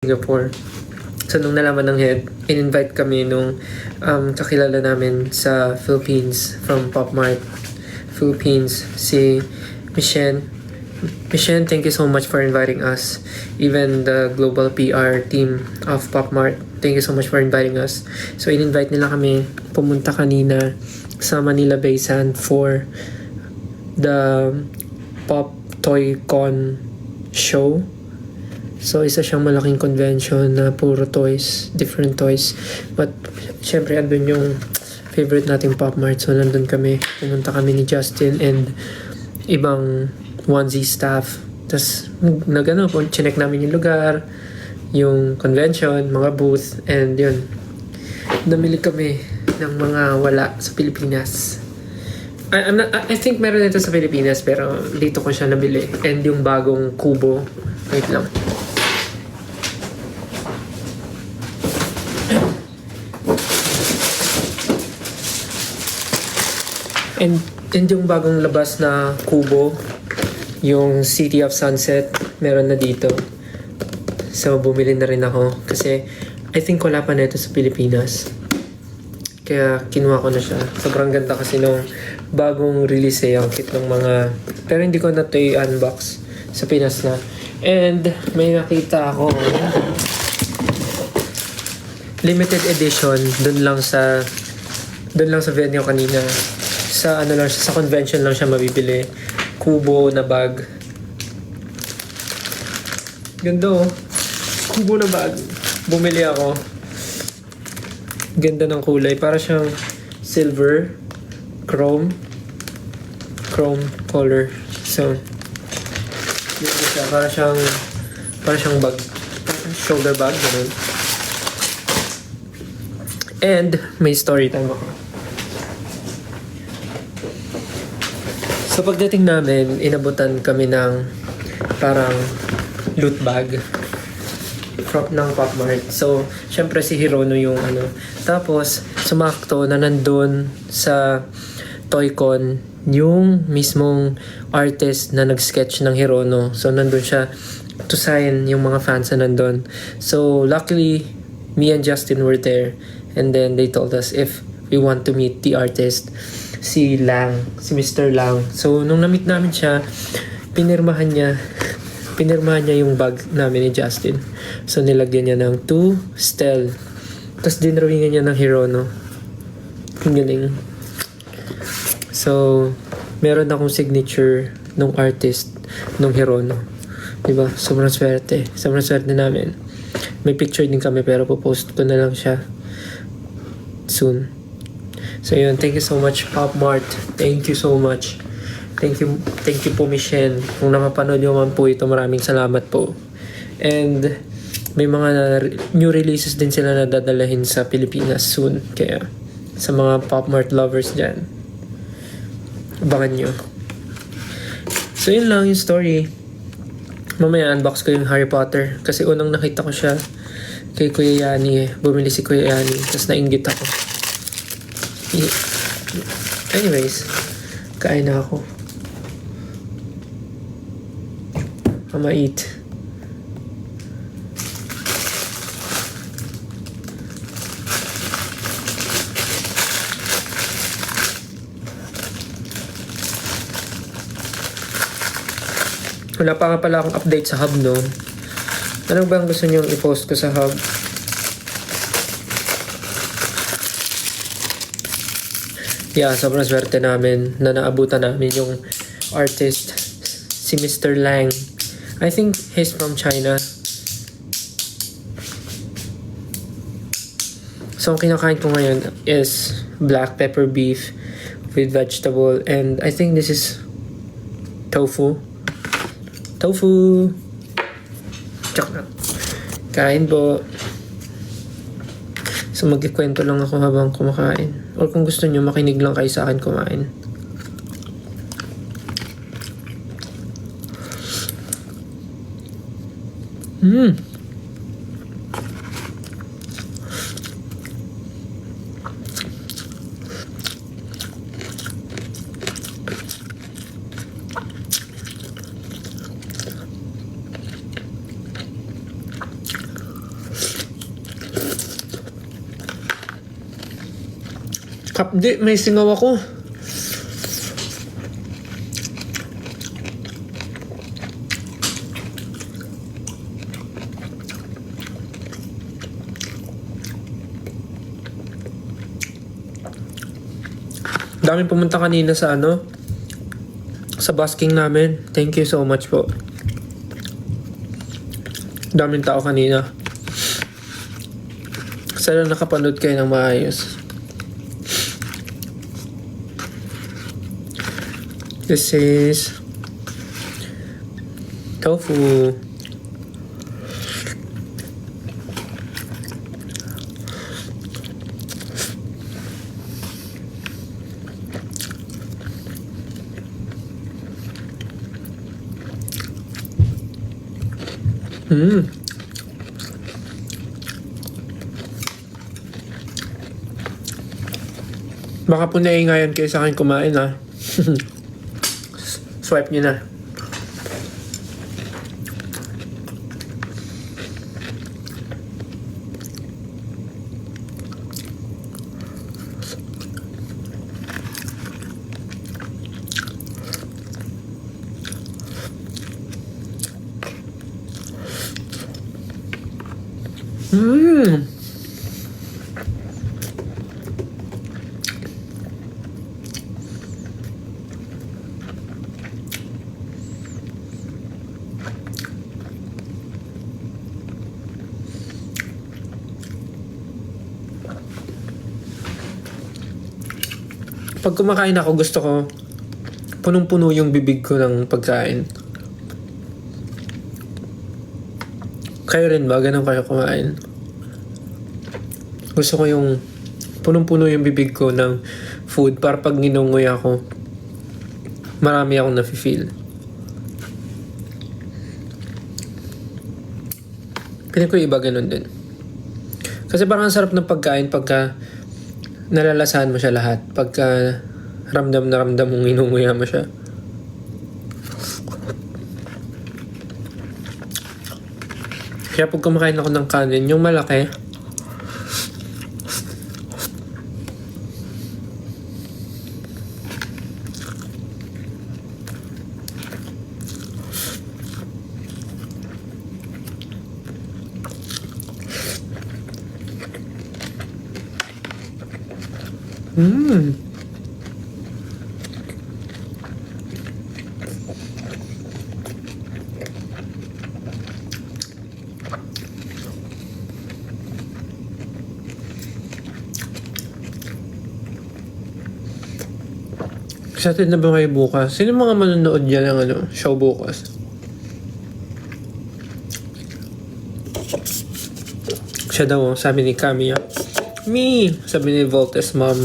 Singapore. So, nung nalaman ng head, in-invite kami nung kakilala namin sa Philippines from Pop Mart Philippines, si Michelle. Michelle, thank you so much for inviting us. Even the global PR team of Pop Mart, thank you so much for inviting us. So, in-invite nila kami pumunta kanina sa Manila Bay Sand for the Pop Toy Con show. So, isa siyang malaking convention na puro toys, different toys. But, syempre, andun yung favorite nating Pop Mart. So, nandun kami. Pumunta kami ni Justin and ibang onesie staff. Tapos, chinek namin yung lugar, yung convention, mga booth, and yun. Namili kami ng mga wala sa Pilipinas. I think meron ito sa Pilipinas, pero dito ko siya nabili. And yung bagong kubo. Wait lang. And yung bagong labas na kubo, yung City of Sunset, meron na dito. So, bumili na rin ako. Kasi, I think wala pa na ito sa Pilipinas. Kaya, kinuha ko na siya. Sobrang ganda kasi nung bagong release ang kit ng mga... Pero hindi ko na ito i-unbox. Sa Pinas na. And, may nakita ako. Limited edition. Doon lang sa venue kanina. Sa convention lang siya mabibili. Kubo na bag. Ganda oh. Kubo na bag. Bumili ako. Ganda ng kulay. Para siyang silver. Chrome color. So, ganda siya. Para siyang bag. Shoulder bag. Ganun. And, may story time ako. So pagdating namin, inabutan kami ng parang loot bag ng Pop Mart. So, syempre si Hirono yung ano. Tapos, sumakto na nandun sa Toy-Con yung mismong artist na nag-sketch ng Hirono. So, nandun siya to sign yung mga fans na nandun. So, luckily, me and Justin were there. And then they told us if we want to meet the artist, si Mr. Lang. So, nung na-meet namin siya, pinirmahan niya yung bag namin ni Justin. So, nilagyan niya ng 2 Stel. Tapos, dinrawingan niya ng Hirono. Ang galing. So, meron akong signature nung artist nung Hirono. Diba? Sobrang swerte. Sobrang swerte namin. May picture din kami pero popost ko na lang siya soon. So yun, thank you so much Pop Mart. Thank you so much. Thank you po Michelle. Kung napapanood nyo man po ito, maraming salamat po. And may mga new releases din sila na dadalahin sa Pilipinas soon. Kaya sa mga Pop Mart lovers dyan, abangan nyo. So yun lang yung story. Mamaya unbox ko yung Harry Potter. Kasi unang nakita ko siya kay Kuya Yani. Bumili si Kuya Yani. Tapos nainggit ako. Anyways, kain na ako. I'ma eat. Wala pa nga pala akong update sa hub, no? Ano ba ang gusto niyong i-post ko sa hub? Yeah, sobrang swerte namin na naabutan namin yung artist, si Mr. Lang. I think he's from China. So, ang kinakain ko ngayon is black pepper beef with vegetable. And I think this is tofu. Tofu! Tsak na. Kain po. So, magkikwento lang ako habang kumakain. Or kung gusto nyo, makinig lang kayo sa akin kumain. Kapdi, may singaw ako. Daming pumunta kanina sa sa busking namin. Thank you so much po. Daming tao kanina. Sana nakapanood kayo ng maayos. This is tofu. Baka po naiingayan kayo sa akin kumain ha. Swipe nyo na. Pag kumakain ako, gusto ko punong-puno yung bibig ko ng pagkain. Kayo rin ba? Ganun kayo kumain? Gusto ko yung punong-puno yung bibig ko ng food para pag ginungoy ako, marami akong nafe-feel. Piling ko iba ganun din. Kasi parang ang sarap ng pagkain pagka nalalasahan mo siya lahat. Pagka ramdam na ramdam mong inunguya mo siya. Kaya pag kumakain ako ng kanin, yung malaki, excited na ba kayo bukas? Sino mga manonood dyan ng show bukas? Siya daw, sabi ni Camilla. Me! Sabi ni Voltes mom.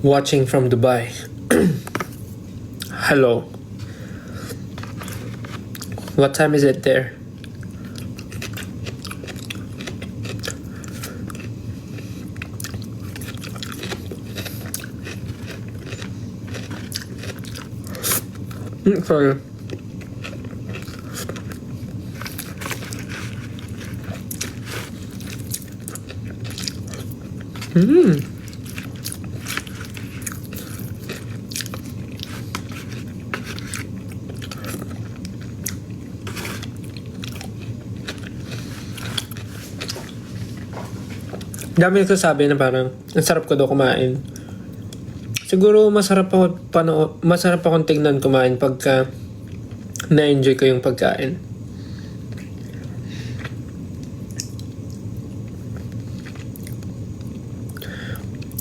Watching from Dubai. Hello. What time is it there? Sorry. Dami nagsasabi na parang ang sarap ko daw kumain. Siguro masarap akong tingnan kumain pagka na-enjoy ko yung pagkain.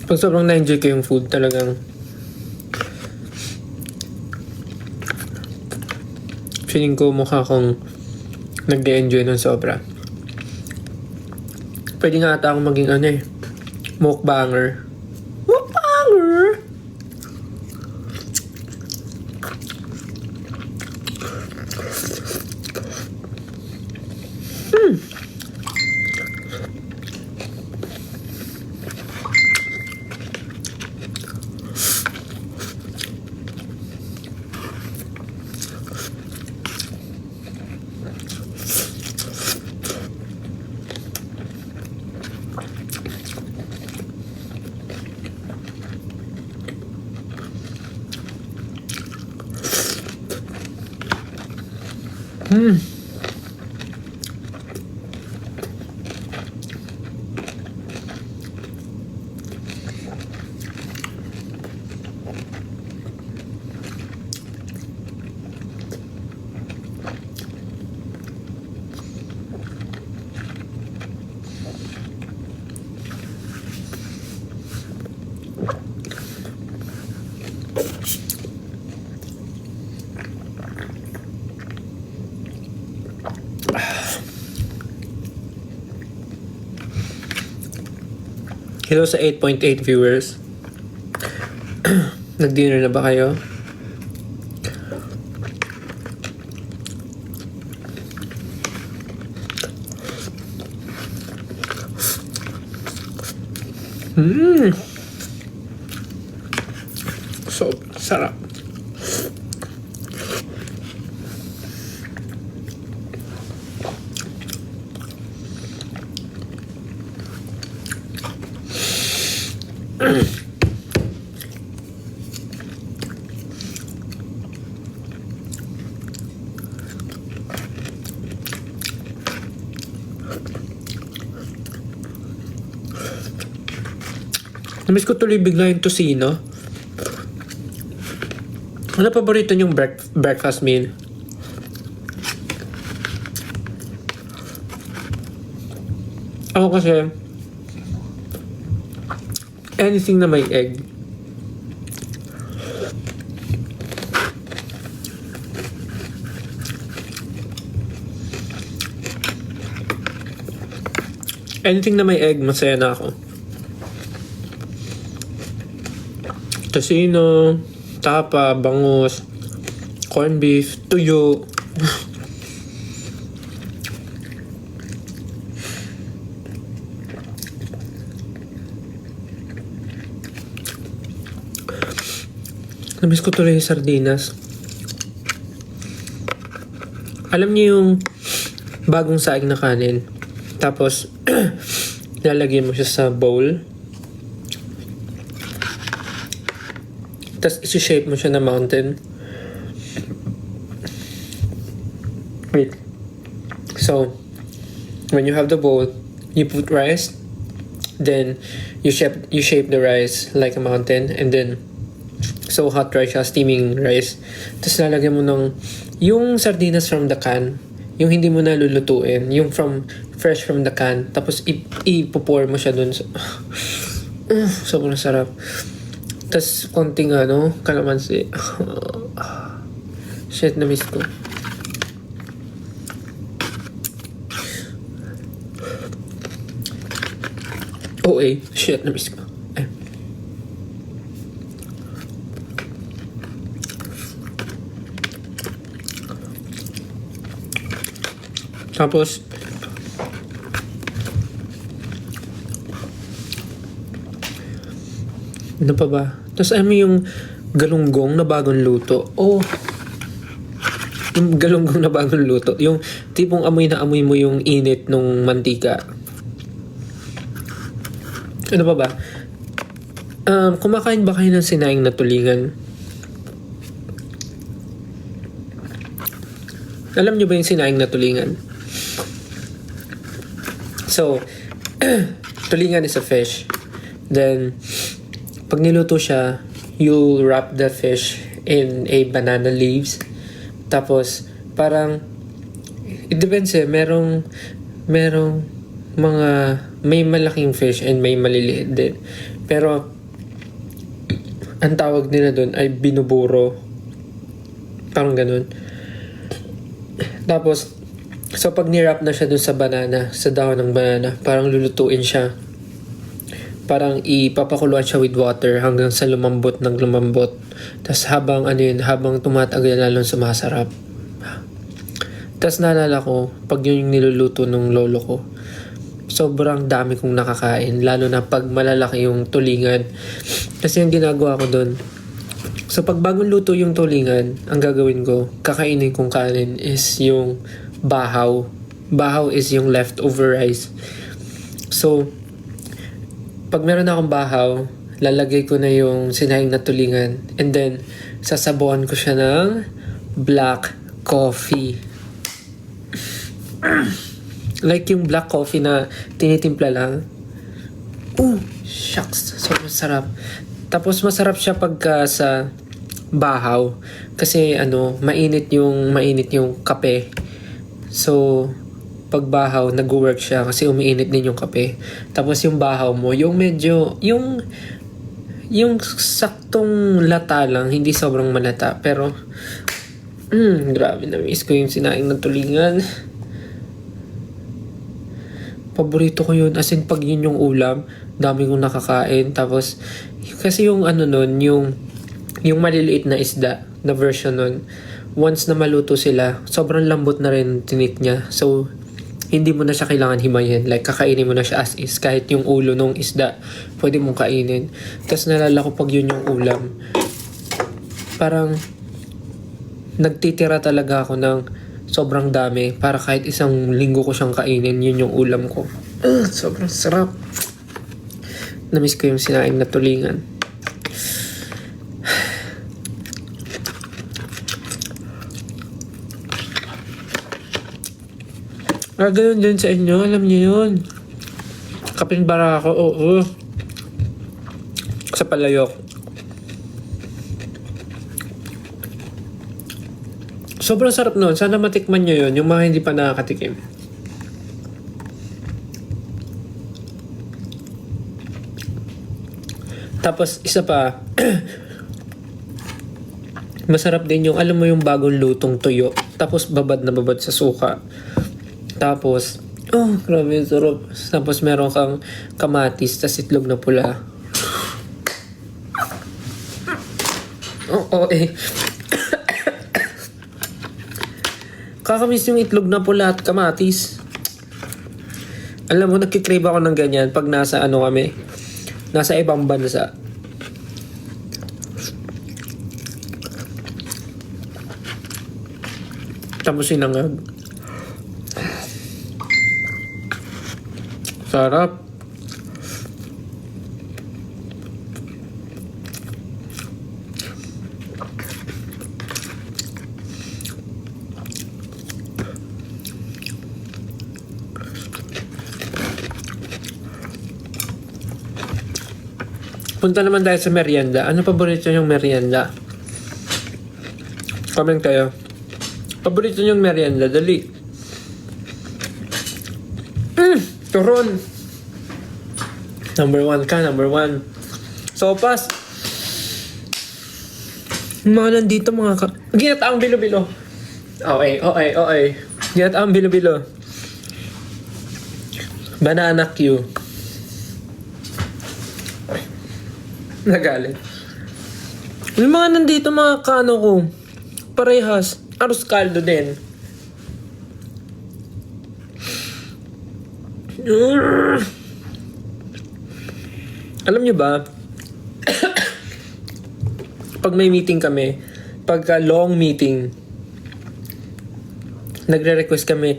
Pag sobrang na-enjoy ko yung food, talagang feeling ko mukha akong nag-enjoy ng sobra. Pwede nga ata akong maging mukbanger. Mukbanger! Hello sa 8.8 viewers. Nag-dinner na ba kayo? So, sarap. Namiss ko tuloy bigla yung tocino. Ano paborito niyong breakfast meal? Ako kasi, anything na may egg. Anything na may egg, masaya na ako. Tocino, tapa, bangus, corned beef, tuyo. Namiss ko tuloy yung sardinas. Alam niyo yung bagong saing na kanin, tapos lalagyan mo siya sa bowl, tapos isi-shape mo siya na mountain. Wait. So, when you have the bowl, you put rice, then you shape the rice like a mountain, and then so hot rice siya, steaming rice. Tapos lalagyan mo ng yung sardinas from the can, yung hindi mo na lulutuin, yung fresh from the can, tapos ipo-pour mo siya dun. Sobrang sarap. Tapos konting kalamansi. Shit, na-miss ko. Shit, na-miss ko. Tapos ano pa ba? Tapos yung galunggong na bagong luto. Yung galunggong na bagong luto. Yung tipong amoy na amoy mo yung init nung mantika. Ano pa ba? Kumakain ba kayo ng sinaing na tulingan? Alam niyo ba yung sinaing na tulingan? So, tulingan is a fish. Then, pag niluto siya, you'll wrap the fish in a banana leaves. Tapos, parang, it depends merong mga, may malaking fish and may maliliit din. Pero, ang tawag nila dun ay binuburo. Parang ganun. Tapos, so pag nirap na siya dun sa banana, sa dahon ng banana, parang lulutuin siya. Parang ipapakuluan siya with water hanggang sa lumambot ng lumambot. Tapos habang tumatagal lalong sumasarap. Tapos naalala ko, pag yun yung niluluto ng lolo ko, sobrang dami kong nakakain. Lalo na pag malalaki yung tulingan. Kasi yung ginagawa ko dun, so pag bagong luto yung tulingan, ang gagawin ko, kakainin kong kanin is yung bahaw. Bahaw is yung leftover rice. So, pag meron akong bahaw, lalagay ko na yung sinahing na tulingan. And then, sasabuan ko siya ng black coffee. Like yung black coffee na tinitimpla lang. Shucks. Sobrang sarap. Tapos masarap siya pagka sa bahaw. Kasi mainit yung kape. So, pag bahaw, nag-work siya kasi umiinit din yung kape. Tapos yung bahaw mo, yung medyo, yung saktong lata lang, hindi sobrang malata. Pero, grabe, na-miss ko yung sinaing ng tulingan. Paborito ko yun. As in, pag yun yung ulam, dami kong nakakain. Tapos, kasi yung nun, yung maliliit na isda, na version nun, once na maluto sila, sobrang lambot na rin tinik niya. So, hindi mo na siya kailangan himayin. Like, kakainin mo na siya as is. Kahit yung ulo ng isda, pwede mong kainin. Tapos nalala ko pag yun yung ulam, parang, nagtitira talaga ako ng sobrang dami para kahit isang linggo ko siyang kainin, yun yung ulam ko. Sobrang sarap. Namiss ko yung sinaing na tulingan. Ganun din sa inyo, alam niyo yun. Kapinbara ako, oo. Sa palayok. Sobrang sarap nun. Sana matikman nyo yun, yung mga hindi pa nakakatikim. Tapos, isa pa, masarap din yung, alam mo yung bagong lutong tuyo. Tapos, babad na babad sa suka. Tapos, grabe yung sarap. Tapos, meron kang kamatis, tas itlog na pula. Kakamiss yung itlog na pula at kamatis. Alam mo, nagkikrave ako ng ganyan pag nasa kami. Nasa ibang bansa. Tapos sinangag. Sarap. Punta naman tayo sa merienda. Ano paborito niyong merienda? Comment kayo. Paborito niyong merienda? Dali. Turon. Number 1 ka, number 1. Sopas. Mga nandito ginataang bilo-bilo. Okay. Ginataang bilo-bilo. Banana Q. Nagalit. Yung mga nandito mga ko, parehas, arroz caldo din. Alam nyo ba, pag may meeting kami, pagka long meeting, nagre-request kami,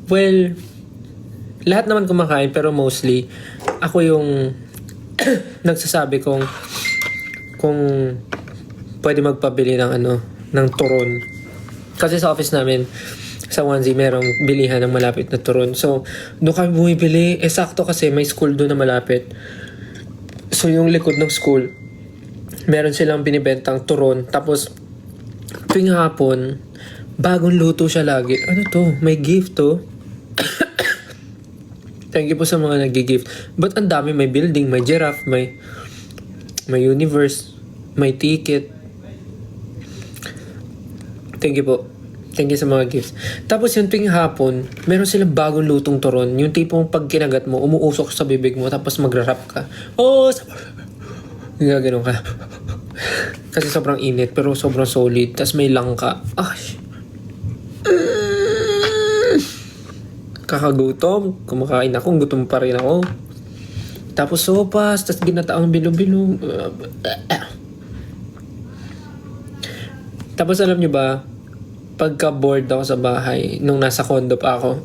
well, lahat naman kumakain, pero mostly, ako yung nagsasabi kung pwede magpabili ng turon. Kasi sa office namin, sa Onesie, merong bilihan ng malapit na turon. So, doon kami bumibili. Sakto kasi may school doon na malapit. So, yung likod ng school, meron silang binibentang turon. Tapos, tuwing hapon, bagong luto siya lagi. Ano to? May gift to? Thank you po sa mga nag-gift. But ang dami, may building, may giraffe, may universe, may ticket. Thank you po. Thank you sa mga gifts. Tapos yung tuwing hapon, meron silang bagong lutong turon. Yung tipong pag kinagat mo, umuusok sa bibig mo, tapos magra-rap ka. Gaganon ka. Kasi sobrang init, pero sobrang solid. Tapos may langka. Kakagutom. Kumakain ako, gutom pa rin ako. Tapos sopas, tapos ginataang bilo-bilo. Tapos alam nyo ba, pagka bored ako sa bahay, nung nasa condo pa ako,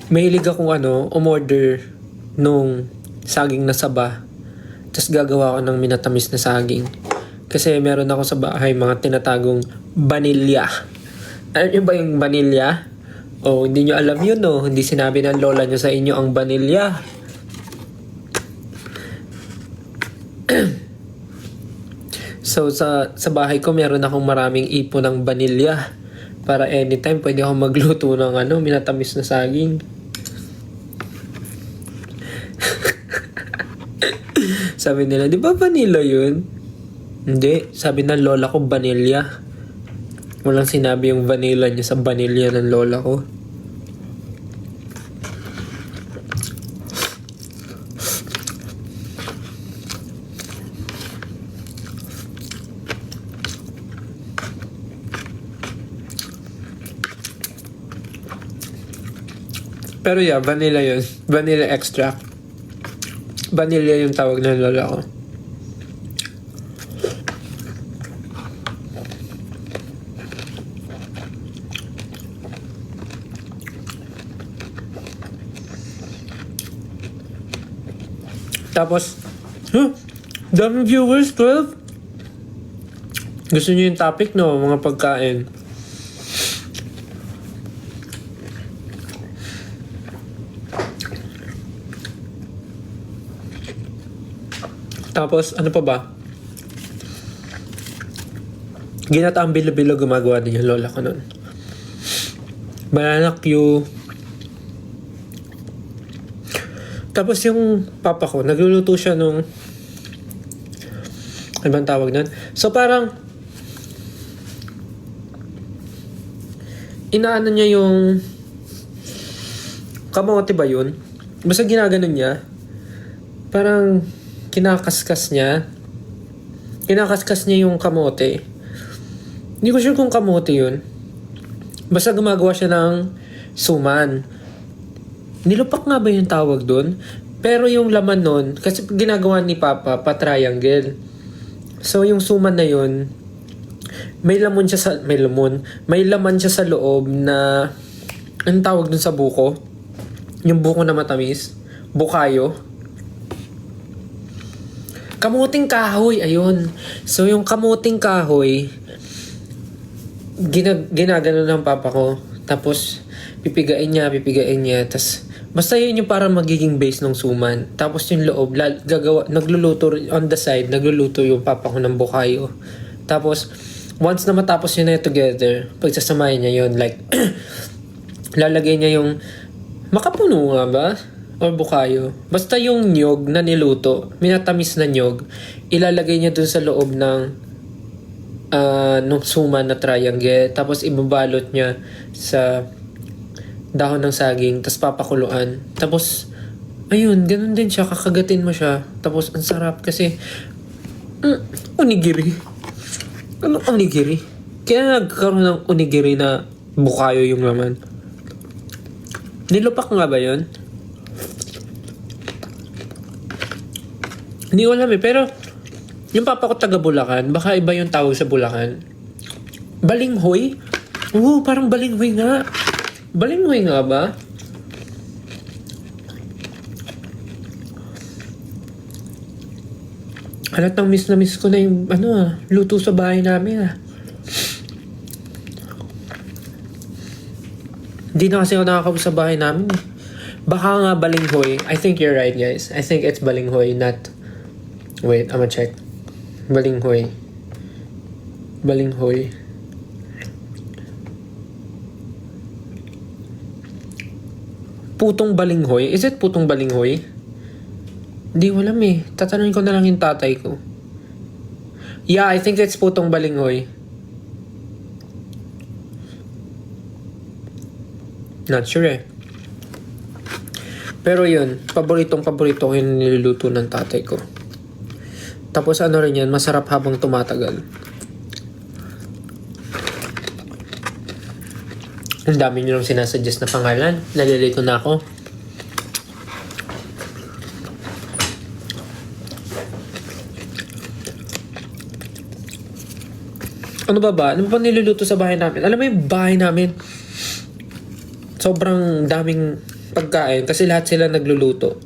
mahilig akong umorder nung saging na saba. Tapos gagawa ko ng minatamis na saging. Kasi meron ako sa bahay mga tinatagong vanilla. Alam nyo ba yung vanilla? Oh, hindi nyo alam yun, no? Hindi sinabi ng lola nyo sa inyo ang vanilla. So, sa bahay ko, meron akong maraming ipon ng vanilla. Para anytime, pwede akong magluto ng minatamis na saging. Sabi nila, di ba vanilla yun? Hindi. Sabi ng lola ko, vanilla. Walang sinabi yung vanilla niya sa vanilla ng lola ko. Pero yeah, vanilla yun. Vanilla extract. Vanilla yung tawag ng lola ko. Tapos, daming viewers, 12? Gusto niyo yung topic, no? Mga pagkain. Tapos, ano pa ba? Ginataang bilo-bilo gumagawa din yung lola ko nun. Banana Q. Tapos yung papa ko, nagluluto siya nung... Ano bang tawag nun? So parang... Inaano niya yung... Kamote ba yun? Basta ginaganon niya. Parang... Kinakaskas niya yung kamote. Hindi ko sure kung kamote yun. Basta gumagawa siya ng suman. Nilupak nga ba yung tawag dun? Pero yung laman nun, kasi ginagawa ni Papa, pa-triangle. So yung suman na yun, may laman siya sa loob na, anong tawag dun sa buko? Yung buko na matamis? Bukayo? Kamuting kahoy, ayun. So, yung kamuting kahoy, ginagano ng papa ko. Tapos, pipigain niya. Tapos, basta yun yung parang magiging base ng suman. Tapos, yung loob, nagluluto on the side, nagluluto yung papa ko ng bukayo. Tapos, once na matapos yun na together, pagsasamahin niya yun, like, lalagay niya yung, makapuno nga ba? O bukayo. Basta yung nyog na niluto, minatamis na nyog, ilalagay niya dun sa loob ng nung suman na triangle. Tapos ibabalot niya sa dahon ng saging. Tapos papakuluan. Tapos, ayun, ganun din siya. Kakagatin mo siya. Tapos, ang sarap kasi, onigiri. Ano onigiri? Kaya nagkaroon ng onigiri na bukayo yung laman. Nilupak nga ba yun? Hindi ko alam eh, pero yung papa ko taga Bulacan, baka iba yung tawag sa Bulacan. Balinghoy? Oo, parang balinghoy nga. Balinghoy nga ba? Halatang miss na miss ko na yung luto sa bahay namin Hindi na kasi ako nakakausap sa bahay namin eh. Baka nga balinghoy. I think you're right, guys. I think it's balinghoy, not... Wait, I'm gonna check. Balinghoy. Putong balinghoy? Is it putong balinghoy? Hindi ko alam eh. Tatanungin ko na lang yung tatay ko. Yeah, I think it's putong balinghoy. Not sure eh. Pero yun, paborito ko yung niluluto ng tatay ko. Tapos ano rin yan, masarap habang tumatagal. Ang dami nyo lang sinasuggest na pangalan. Nalilito na ako. Ano ba? Ano ba niluluto sa bahay namin? Alam mo yung bahay namin, sobrang daming pagkain kasi lahat sila nagluluto.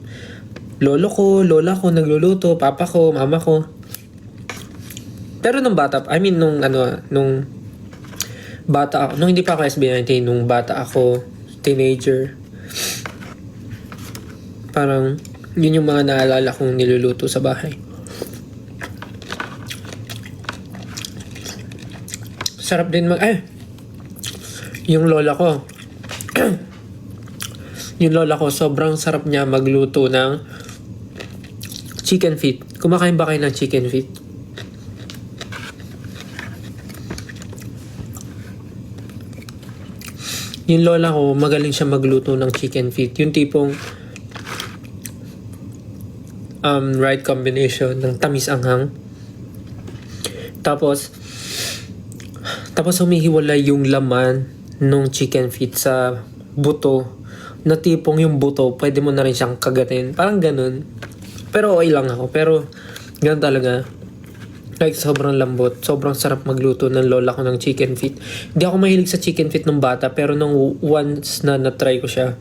Lola ko nagluluto, papa ko, mama ko. Pero nung bata, nung bata ako, nung hindi pa ako SB19, nung bata ako, teenager, parang yun yung mga naalala kong niluluto sa bahay. Sarap din yung lola ko. Yung lola ko, sobrang sarap niya magluto ng chicken feet. Kumakain ba kayo ng chicken feet? Yung lola ko, magaling siya magluto ng chicken feet. Yung tipong right combination ng tamis anghang. Tapos humihiwalay yung laman ng chicken feet sa buto. Na tipong yung buto, pwede mo na rin siyang kagatin. Parang ganun. Pero okay lang ako. Pero ganun talaga. Like, sobrang lambot. Sobrang sarap magluto ng lola ko ng chicken feet. Hindi ako mahilig sa chicken feet nung bata. Pero nung once na na-try ko siya,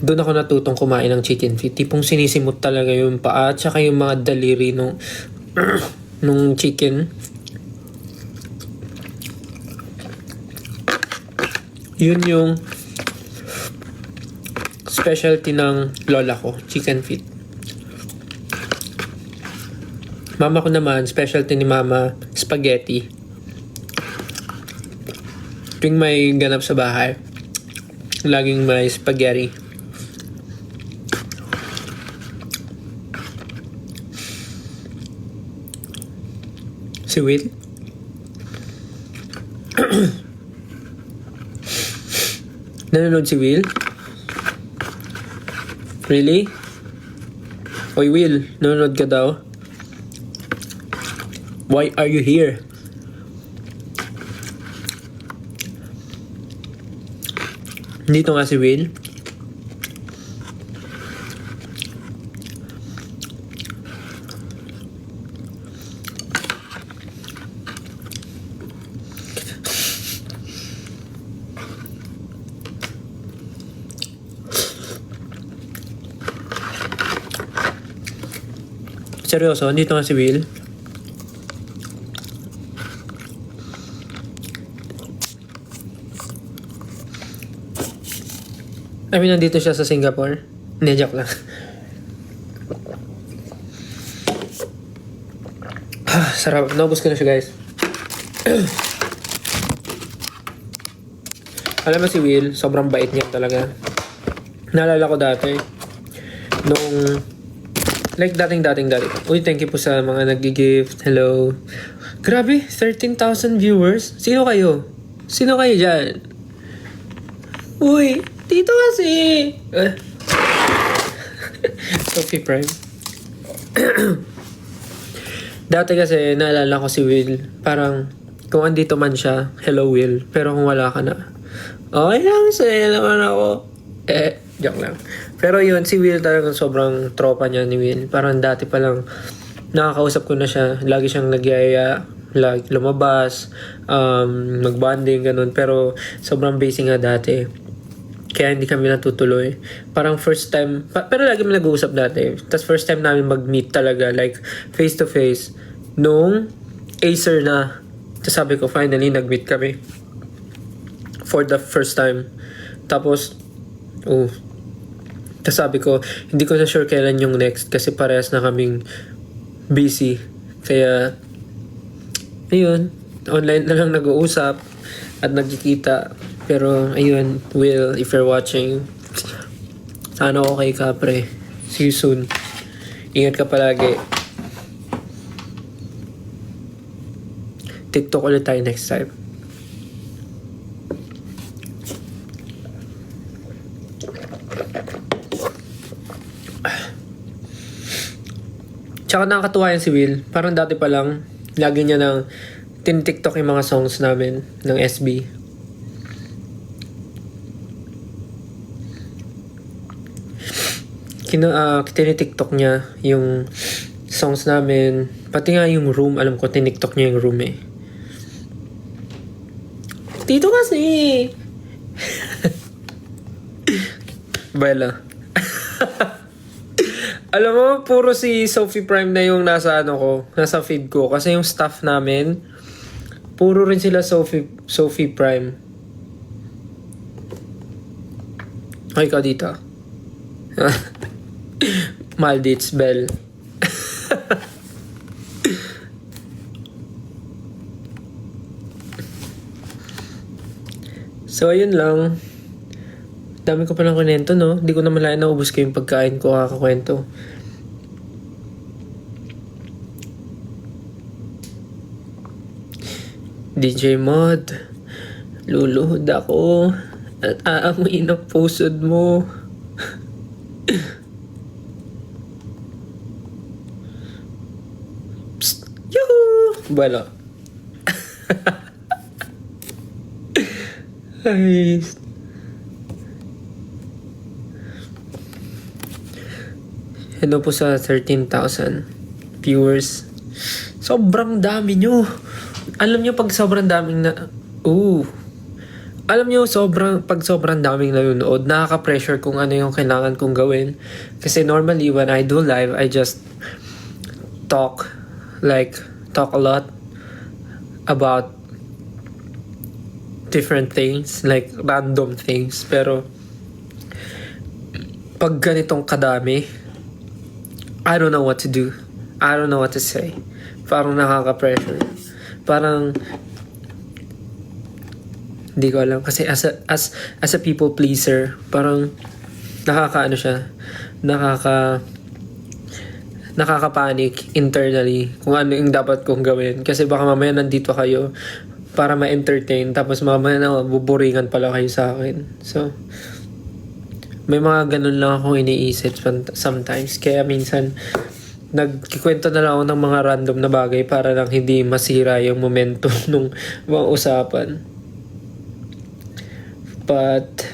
doon ako natutong kumain ng chicken feet. Tipong sinisimot talaga yung paa. Tsaka yung mga daliri nung chicken. Yun yung specialty ng lola ko, chicken feet. Mama ko naman, specialty ni mama, spaghetti. Tuwing may ganap sa bahay, laging may spaghetti. Si Will? Nanonood si Will? Really? Oy Will, nanonood ka daw? Why are you here? Dito nga si Will. Seryoso, dito nga si Will. I mean, nandito siya sa Singapore. Hindi, joke lang. Sarap. Naubos ko na siya, guys. Alam mo si Will, sobrang bait niya talaga. Naalala ko dati, nung, like dating. Uy, thank you po sa mga nag-gift. Hello. Grabe, 13,000 viewers. Sino kayo? Sino kayo dyan? Uy, dito kasi. Sophie Prime. Dati kasi, naalala ko si Will. Parang, kung andito man siya, hello Will. Pero kung wala ka na, okay lang, saya naman ako. Joke lang. Pero yun, si Will talagang sobrang tropa niya ni Will. Parang dati pa lang, nakakausap ko na siya. Lagi siyang nagyaya, like, lumabas, magbonding, ganun. Pero sobrang busy nga dati. Kaya hindi kami natutuloy. Parang first time, pero lagi kami nag-uusap dati. Tapos first time namin mag-meet talaga, like face to face, nung Acer na. Tapos sabi ko, finally, nag-meet kami. For the first time. Tapos sabi ko, hindi ko na sure kailan yung next kasi parehas na kaming busy. Kaya, ayun, online na lang nag-uusap at nagkikita. Pero, ayun, Will, if you're watching, sana okay ka, pre. See you soon. Ingat ka palagi. TikTok ulit tayo next time. Tsaka nakakatuwa yan si Will. Parang dati pa lang, lagi niya nang tin-TikTok yung mga songs namin ng SB. Tinitiktok niya yung songs namin. Pati nga yung room, alam ko, tiniktok niya yung room eh. Dito kasi! Bella. Alam mo, puro si Sophie Prime na yung nasa feed ko. Kasi yung staff namin, puro rin sila Sophie Prime. Ay, ikaw dito. Maldives Bell. So, ayun lang. Dami ko palang kwento, no? Hindi ko naman lang naubos ko yung pagkain ko kakakwento. DJ Mod, luluhod ako at aamuin ang pusod mo. Psst! Yuhuu! Wala. Ay. Hello po sa 13,000 viewers. Sobrang dami nyo. Alam nyo pag sobrang daming alam nyo pag sobrang daming nanonood, nakaka-pressure kung ano yung kailangan kong gawin. Kasi normally when I do live, I just talk a lot about different things, like random things. Pero pag ganitong kadami, I don't know what to do. I don't know what to say. Parang nakaka-pressure. Parang hindi ko alam kasi as a people pleaser, parang nakakaano siya, nakaka-panic internally kung ano yung dapat kong gawin. Kasi baka mamaya nandito kayo para ma-entertain, tapos mamaya na buburingan pala kayo sa akin. So, may mga ganun lang akong iniisip sometimes. Kaya minsan, nagkikwento na lang ako ng mga random na bagay para lang hindi masira yung momentum ng mga usapan. But,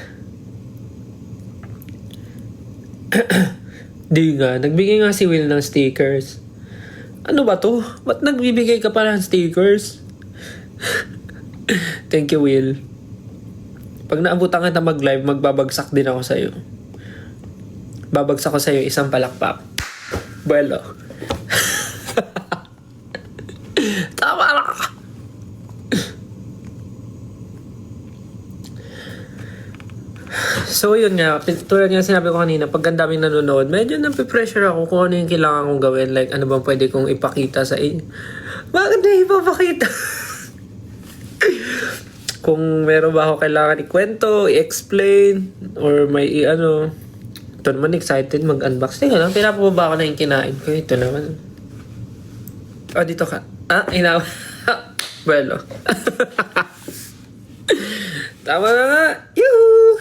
di nga, nagbigay nga si Will ng stickers. Ano ba to? Ba't nagbibigay ka pa ng stickers? Thank you, Will. Pag naabutan ka na mag-live, magbabagsak din ako sa'yo. Babagsak ko sa'yo isang palakpak. Bueno. Tama na! So, yun nga. Tulad nga sinabi ko kanina, pag ang daming nanonood, medyo napipressure ako kung ano yung kailangan kong gawin. Like, ano bang pwede kong ipakita sa inyo. Bakit na ipapakita? Kung meron ba ako kailangan ikwento, i-explain, or may ito naman, excited mag-unbox. Tingnan lang, pinapababa ko na yung kinain ko. Ito naman. Dito ka. Bueno. Tama na nga. Yuhu!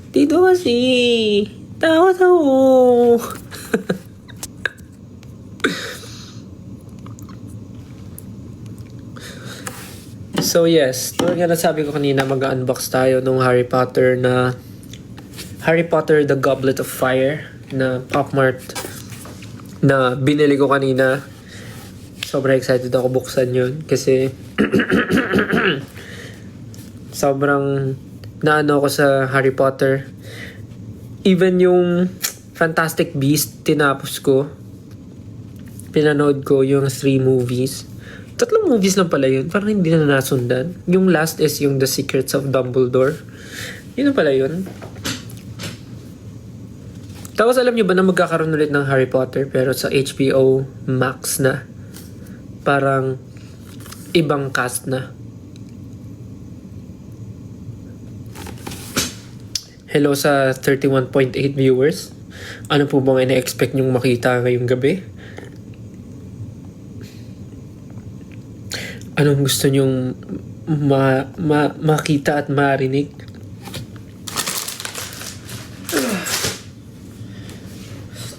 Dito kasi. Tawa-tawa. So yes, tulad nga nasabi ko kanina, mag-unbox tayo nung Harry Potter The Goblet of Fire na Pop Mart na binili ko kanina. Sobrang excited ako buksan yun kasi sobrang naano ako sa Harry Potter. Even yung Fantastic Beasts, tinapos ko. Pinanood ko yung 3 movies. 3 movies lang pala yun. Parang hindi na nasundan. Yung last is yung The Secrets of Dumbledore. Yun na pala yun. Tapos alam nyo ba na magkakaroon ulit ng Harry Potter pero sa HBO Max na. Parang ibang cast na. Hello sa 31.8 viewers. Ano po bang ina-expect nyong makita ngayong gabi? Anong gusto nyong makita at marinig?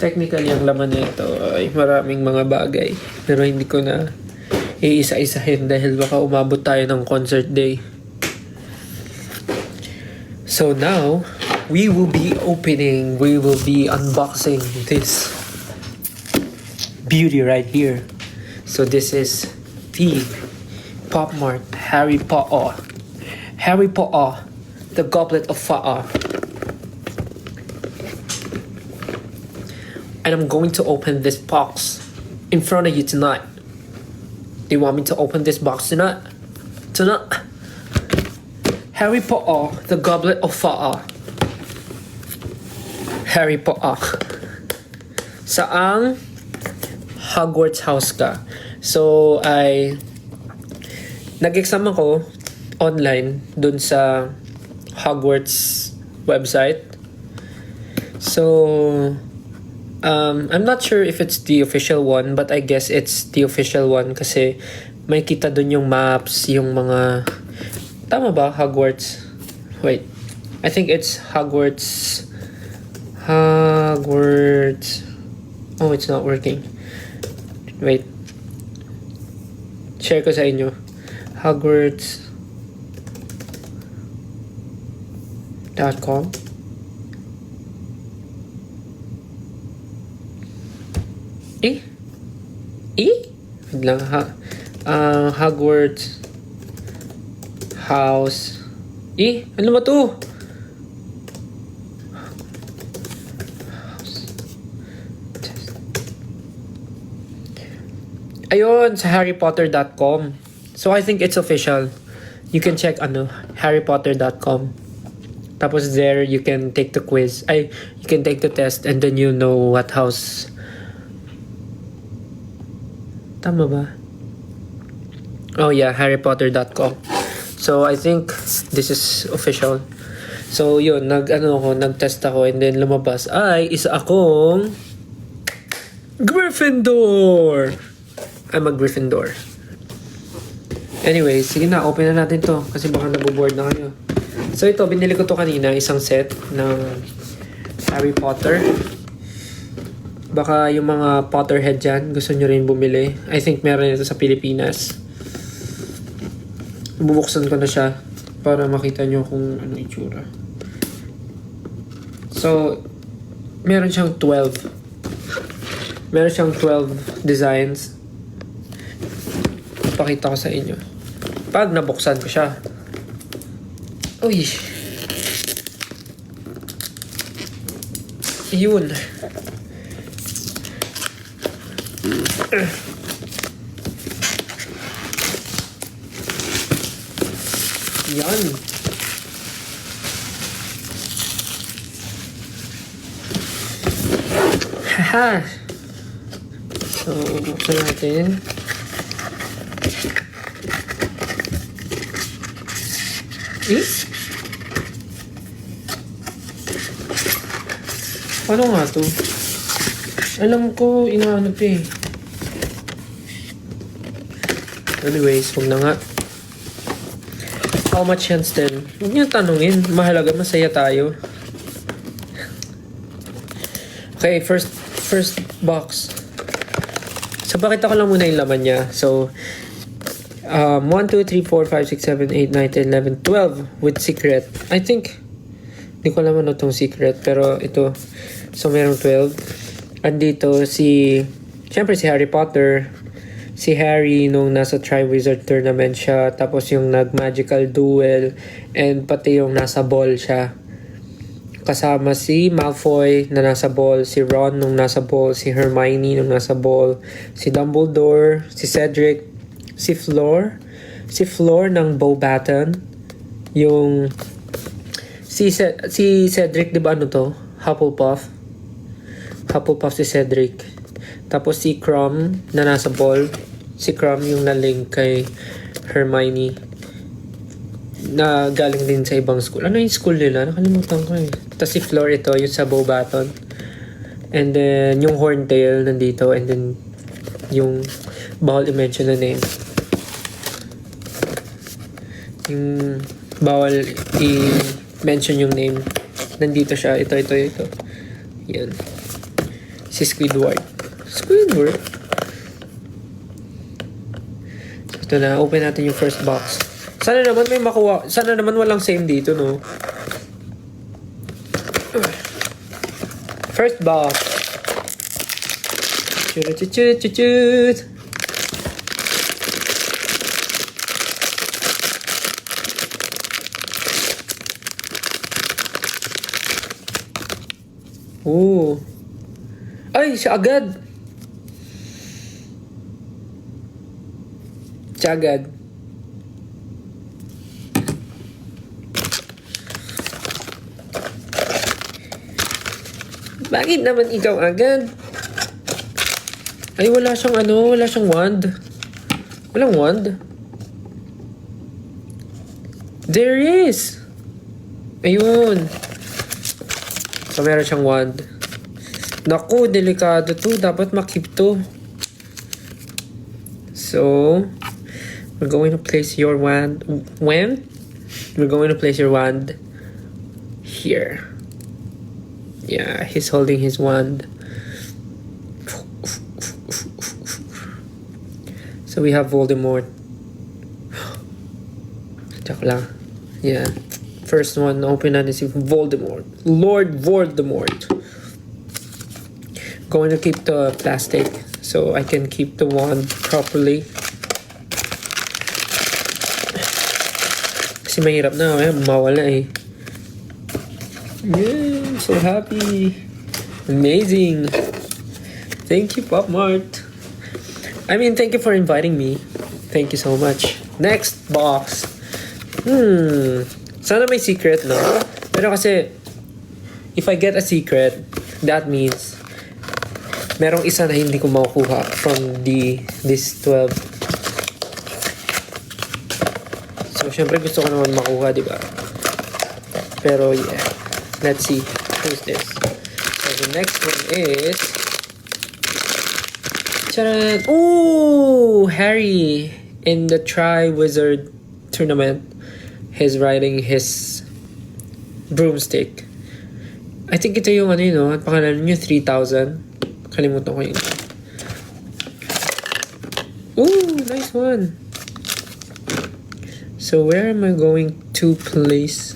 Technically, ang laman nito ay maraming mga bagay. Pero hindi ko na iisa-isahin dahil baka umabot tayo ng concert day. So now, we will be unboxing this beauty right here. So this is the Pop Mart Harry Potter, The Goblet of Fire. and I'm going to open this box in front of you tonight. Do you want me to open this box tonight? Harry Potter, the Goblet of Fire. Harry Potter. Saang Hogwarts house ka? So, nag-exam ako online dun sa Hogwarts website. So, I'm not sure if it's the official one, but I guess it's the official one kasi may kita dun yung maps, yung mga... Tama ba? Hogwarts? Wait. I think it's Hogwarts... Oh, it's not working. Wait. Share ko sa inyo. Hogwarts.com. Wait lang ha. Hogwarts house. Ano ba to? Ayun, sa harrypotter.com. So I think it's official. You can check harrypotter.com. Tapos there you can take the quiz. You can take the test and then you know what house. Tama ba? Oh yeah, harrypotter.com. So I think this is official. So yun, nag-test ako and then lumabas isa akong Gryffindor. I'm a Gryffindor. Anyway, sige na, open na natin to kasi baka naboboard na kayo. So ito, binili ko to kanina, isang set ng Harry Potter. Baka yung mga Potterhead dyan, gusto nyo rin bumili. I think meron ito sa Pilipinas. Bubuksan ko na siya para makita nyo kung ano itsura. So, meron siyang 12. Meron siyang 12 designs. Pakita ko sa inyo. Pag nabuksan ko siya. Uy. Yun. Yan. Haha. So, buksan natin. Paano nga to? Alam ko, inaano to eh. Anyways, huwag na nga. How much yan, Stan? Huwag niyo tanungin. Mahalaga, masaya tayo. Okay, first box. So, pakita ko lang muna yung laman niya. So, 1, 2, 3, 4, 5, 6, 7, 8, 9, 10, 11, 12 with secret. I think, hindi ko alam ano itong secret, pero ito. So, merong 12. Andito syempre si Harry Potter. Si Harry nung nasa Triwizard Tournament siya. Tapos yung nag-magical duel. And pati yung nasa ball siya. Kasama si Malfoy na nasa ball. Si Ron nung nasa ball. Si Hermione nung nasa ball. Si Dumbledore. Si Cedric. Si Fleur. Si Fleur ng Beauxbaton. Yung... Si Cedric, di ba ano to? Hufflepuff si Cedric. Tapos si Krum na nasa ball. Si Krum yung na-link kay Hermione. Na galing din sa ibang school. Ano yung school nila? Nakalimutan ko eh. Tapos si Fleur ito, yung sa Beauxbaton. And then, yung Horntail nandito. And then, yung bawal i-mention na name. Yung bawal i-mention yung name. Nandito siya. Ito. Yan. Si Squidward. So, ito na. Open natin yung first box. Sana naman may makuha. Sana naman walang same dito, no? First box. Chut. Ooh. Ay, siya agad! Siya agad. Bakit naman ikaw agad? Ay, wala siyang wand. Walang wand. There is! Ayun. So, meron siyang wand. Naku, delikado to. Dapat makip to. So, we're going to place your wand. When? We're going to place your wand here. Yeah, he's holding his wand. So we have Voldemort. Joke lang. Yeah. First one, open and see Voldemort. Lord Voldemort. Going to keep the plastic so I can keep the wand properly. Kasi mahirap na, mawala eh. Yeah, I'm so happy. Amazing. Thank you, Pop Mart. I mean, thank you for inviting me. Thank you so much. Next box. Sana may secret, no? Pero kasi, if I get a secret, that means merong isa na hindi ko makukuha from this 12. So, syempre gusto ko naman makuha, di ba? Pero, yeah. Let's see. Who's this? So, the next one is... Charan! Ooh! Harry! In the Tri-Wizard tournament, he's riding his broomstick. I think ito yung ano yun, no? Ang pangalan niyo, 3,000. Kalimutan ko yun. Ooh! Nice one! So, where am I going to place?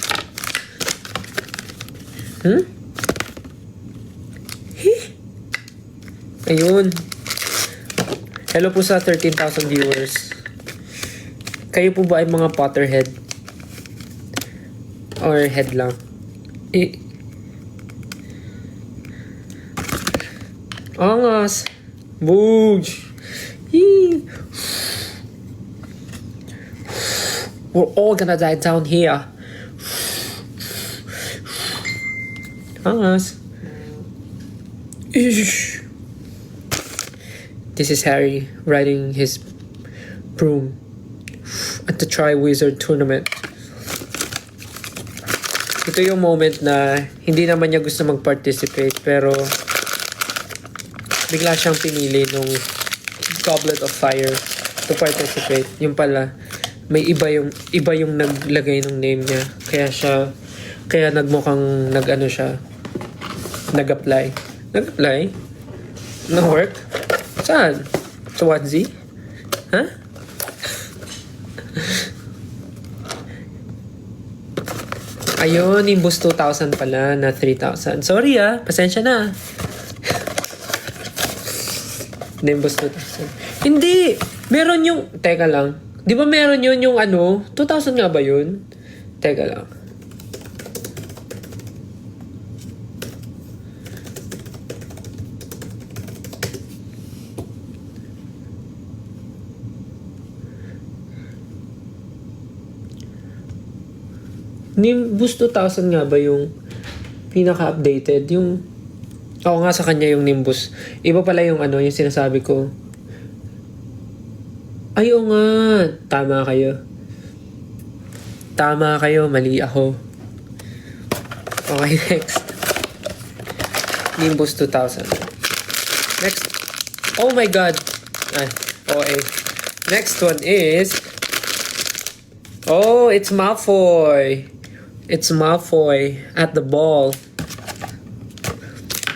Ayun. Hello po sa 13,000 viewers. Kayo po ba ay mga Potterhead? Or head lang? Angas! Boosh! Yee! We're all gonna die down here. Angas! Ish. This is Harry riding his broom at the Tri-Wizard tournament. Ito yung moment na hindi naman niya gusto mag-participate pero bigla siyang pinili nung Goblet of Fire to participate. Yung pala, may iba yung naglagay ng name niya. Kaya nagmukhang nag-apply. Nag-apply? Na-work? Saan? Sa Watsy? Ha? Ayun, Nimbus 2,000 pala na 3,000. Sorry pasensya na. Nimbus 2,000. Hindi! Meron yung... Teka lang. Di ba meron yun yung 2,000 nga ba yun? Teka lang. Nimbus 2,000 nga ba yung pinaka-updated? Yung... Oo nga, sa kanya yung Nimbus. Iba pala yung yung sinasabi ko. Ay, oo nga. Tama kayo. Mali ako. Okay, next. Nimbus 2,000. Next. Oh my God. Okay. Next one is... Oh, it's Malfoy. It's Malfoy at the ball.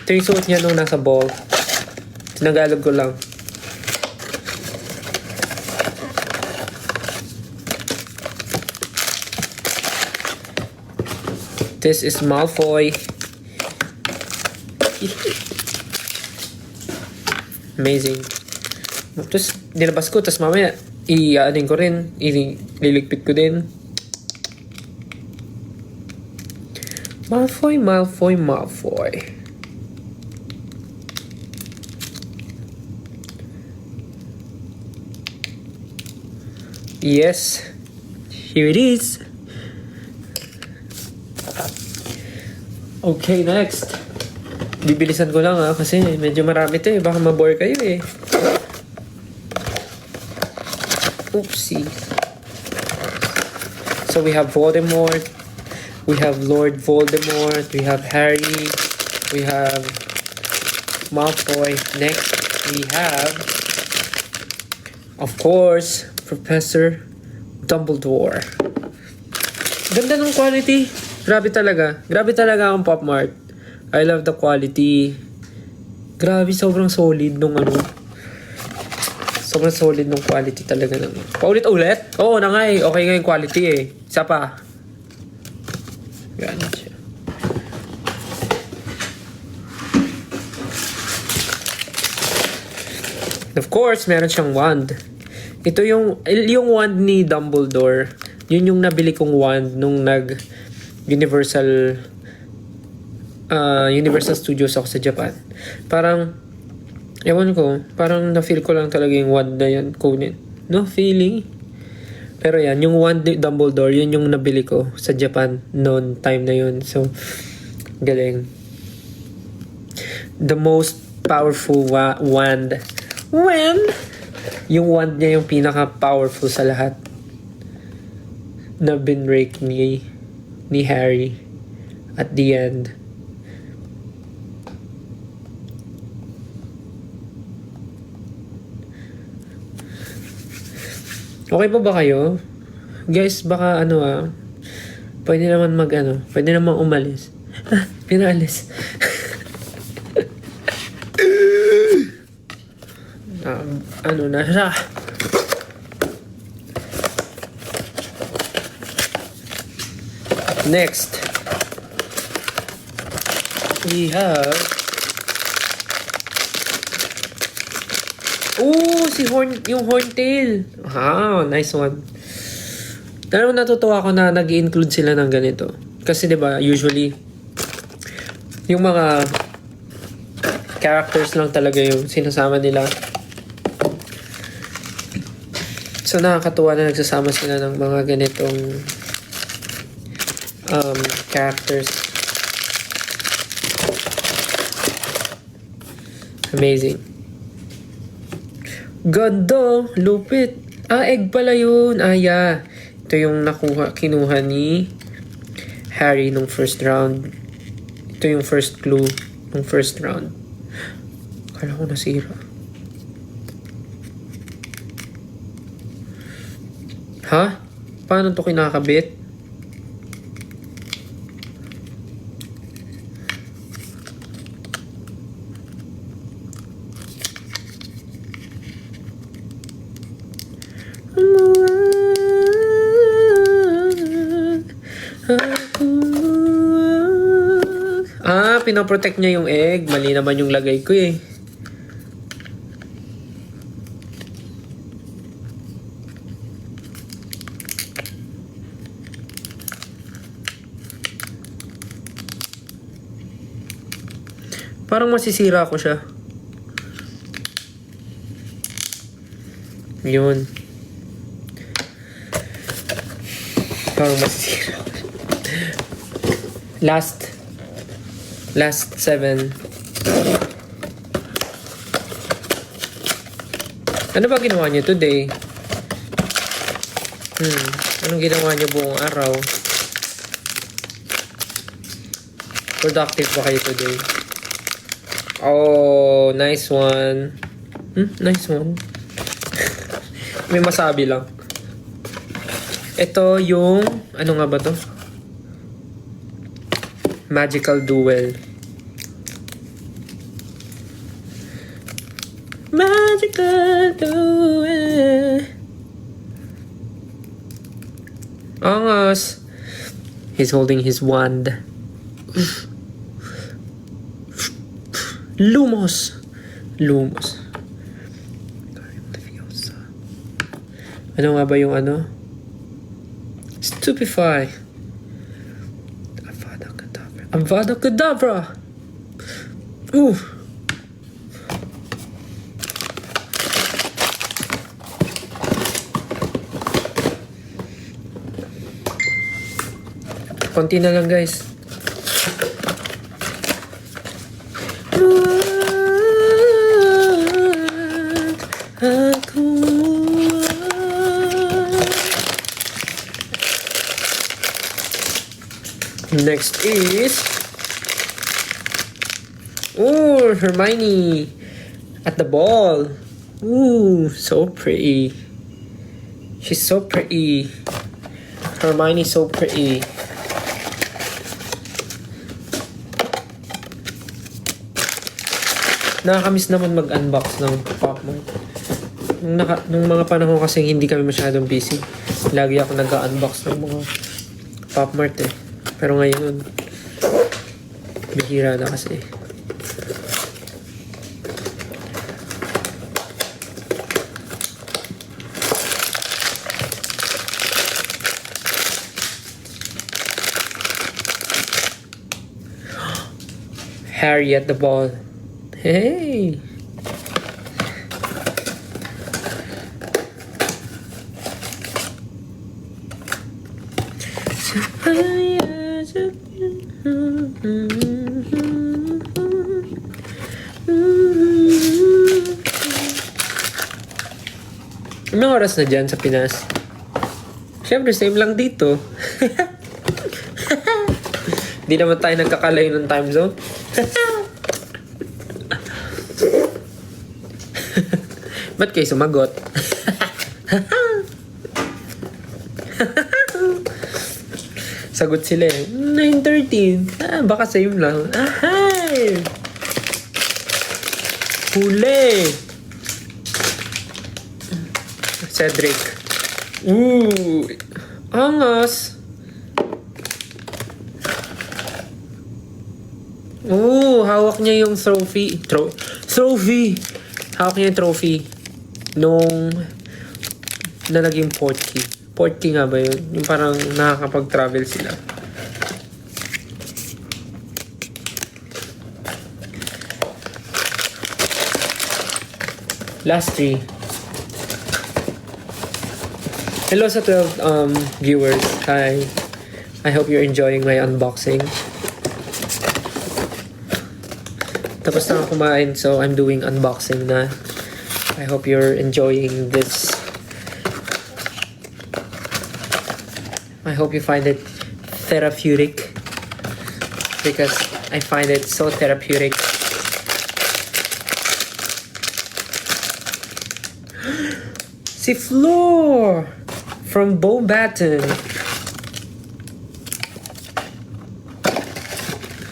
Ito yung suot niya nung nasa ball. Tinagalog ko lang. This is Malfoy. Amazing. Tapos, nilabas ko. Tapos mamaya, i-aanin ko rin. Ililigpit ko din. Malfoy. Yes. Here it is. Okay, next. Bibilisan ko lang kasi medyo marami to baka mabore kayo Oopsie. So we have Voldemort. We have Lord Voldemort. We have Harry. We have Malfoy. Next, we have, of course, Professor Dumbledore. Ganda ng quality. Grabe talaga. Grabe talaga ang Pop Mart. I love the quality. Grabe, sobrang solid nung Sobrang solid nung quality talaga ng. Paulit-ulit? Oo na nga Okay nga yung quality Isa pa. Ganun siya. Of course, meron siyang wand. Ito yung wand ni Dumbledore. Yun yung nabili kong wand nung Universal Studios ako sa Japan. Parang ewan ko, parang na-feel ko lang talaga yung wand na yan kunin. No feeling. Pero yan, yung wand ni Dumbledore, yun yung nabili ko sa Japan noon time na yun. So, galing. The most powerful wand. Yung wand niya yung pinaka-powerful sa lahat. Na binrake ni Harry at the end. Okay pa ba kayo? Guys, baka pwede naman pwede naman umalis. Pinalis. Na siya. Next, we have yung Horntail. Nice one. Pero natutuwa ako na nag-i-include sila ng ganito. Kasi 'di ba, usually yung mga characters lang talaga yung sinasama nila. So nakakatuwa na nagsasama sila ng mga ganitong characters. Amazing. Ganda, lupit. Egg pala yun. Yeah. Ito yung kinuha ni Harry nung first round. Ito yung first clue nung first round. Kala ko nasira. Paano to kinakabit? Pinoprotect niya yung egg. Mali naman yung lagay ko Parang masisira ko siya. Yun. Parang masisira. Last 7. Ano ba ginawa niyo today? Anong ginawa niyo buong araw? Productive ba kayo today? Oh, nice one. Nice one. May masabi lang. Ito yung, ano nga ba to? Magical Duel. Magical Duel. Angas. He's holding his wand. Lumos. Ano nga ba yung Stupefy. Avada Kedavra. Konti na lang, guys. Next is Hermione at the ball. So pretty. She's so pretty. Hermione so pretty. Nakakamiss naman mag-unbox ng Pop-Mart. Nung mga panahon kasi hindi kami masyadong busy. Lagi ako nag-unbox ng mga Pop-Mart eh. Pero ngayon, bihira na kasi. Harry at the ball. Hey! Anong oras na dyan sa Pinas? Siyempre, same lang dito. Di naman tayo nagkakalayo ng time zone. Ba't kayo sumagot? Sagot sila eh. 9:13. Baka same lang. Ahay! Huli! Cedric. Angas! Hawak niya yung trophy. Trophy! Hawak niya yung trophy. Nung na naging portkey. Portkey nga ba yun? Yung parang nakakapag-travel sila. Last 3. Hello sa 12 viewers. Hi. I hope you're enjoying my unboxing. Tapos na ako kumain, so I'm doing unboxing na. I hope you're enjoying this. I hope you find it therapeutic. Because I find it so therapeutic. Si Floor from Beauxbaton.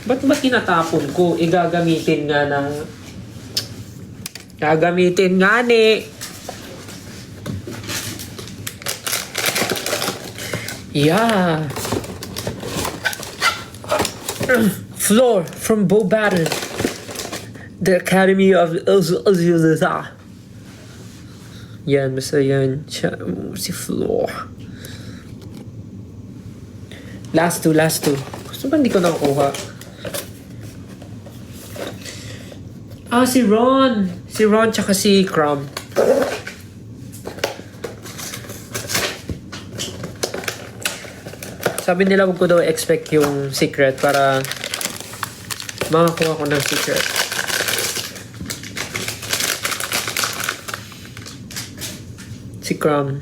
Ba't ba tinatapon ko? Gagamitin nga ng... Gagamitin nga ni... Yeah. Floor from Beauxbaton. The Academy of... Yan, basta yan. Si Floor. Last two. Gusto ba hindi ko nakukuha? Si Ron. Si Ron tsaka si Crumb. Sabi nila wag ko daw expect yung secret para makakuha ko ng secret. Si Crumb.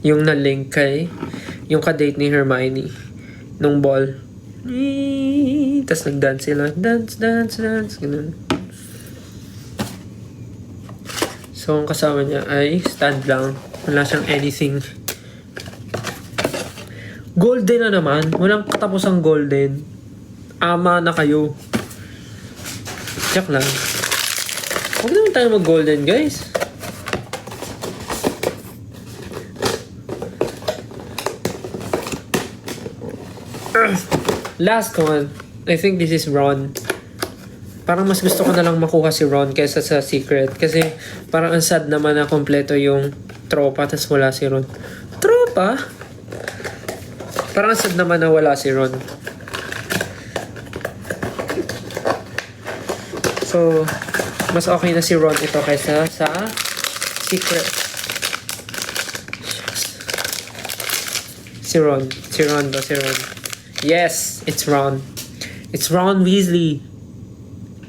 Yung na-link kay yung ka-date ni Hermione nung ball. Tapos nag-dance sila. Dance. Ganun. So, ang kasama niya ay stand lang. Wala siyang anything. Golden na naman. Walang katapusang golden. Ama na kayo. Check lang. Huwag naman tayo mag-golden, guys. Last one. I think this is Ron. Parang mas gusto ko na lang makuha si Ron kaysa sa secret. Kasi parang ang sad naman na kompleto yung tropa tas wala si Ron. Tropa? Parang ang sad naman na wala si Ron. So, mas okay na si Ron ito kaysa sa secret. Si Ron. Si Ron ba? Si Ron. Yes! It's Ron. It's Ron Weasley.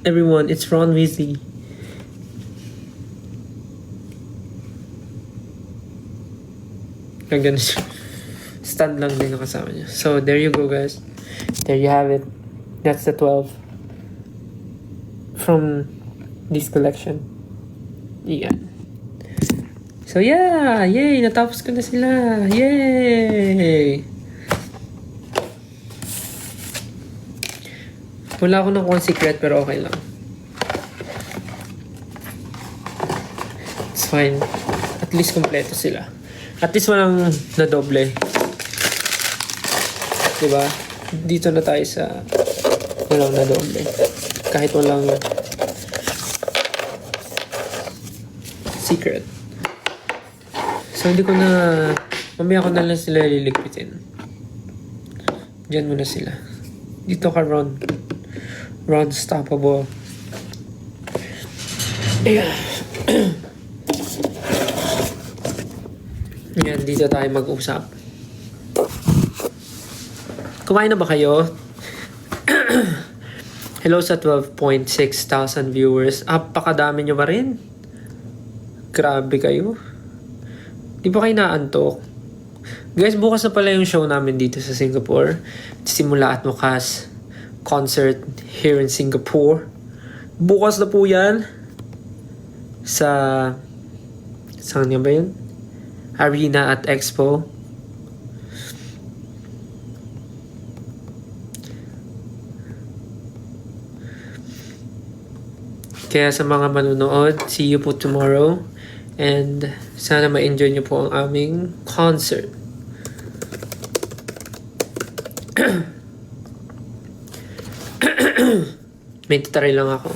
Everyone, it's Ron Weasley. Ganun siya. Stand lang din ang kasama niya. So, there you go, guys. There you have it. That's the 12. From this collection. Yan. So, yeah! Yay! Natapos ko na sila! Yay! Wala akong nakuha secret, pero okay lang. It's fine. At least kompleto sila. At least walang nadoble. Diba? Dito na tayo sa walang nadoble. Kahit walang secret. So, hindi ko na... Mamaya ko na lang sila liligpitin. Diyan muna sila. Dito ka, Ron. Ron Stoppable. Yeah. Yan, dito tayo mag-usap. Kumain na ba kayo? Hello sa 12.6 thousand viewers. Apakadami nyo ba rin? Grabe kayo. Di ba kayo naantok? Guys, bukas na pala yung show namin dito sa Singapore. Simula at Wakas concert here in Singapore. Bukas na po yan. Saan nga ba yun? Arena at Expo. Kaya sa mga manunood, see you po tomorrow. And sana ma-enjoy nyo po ang aming concert. May tataray lang ako.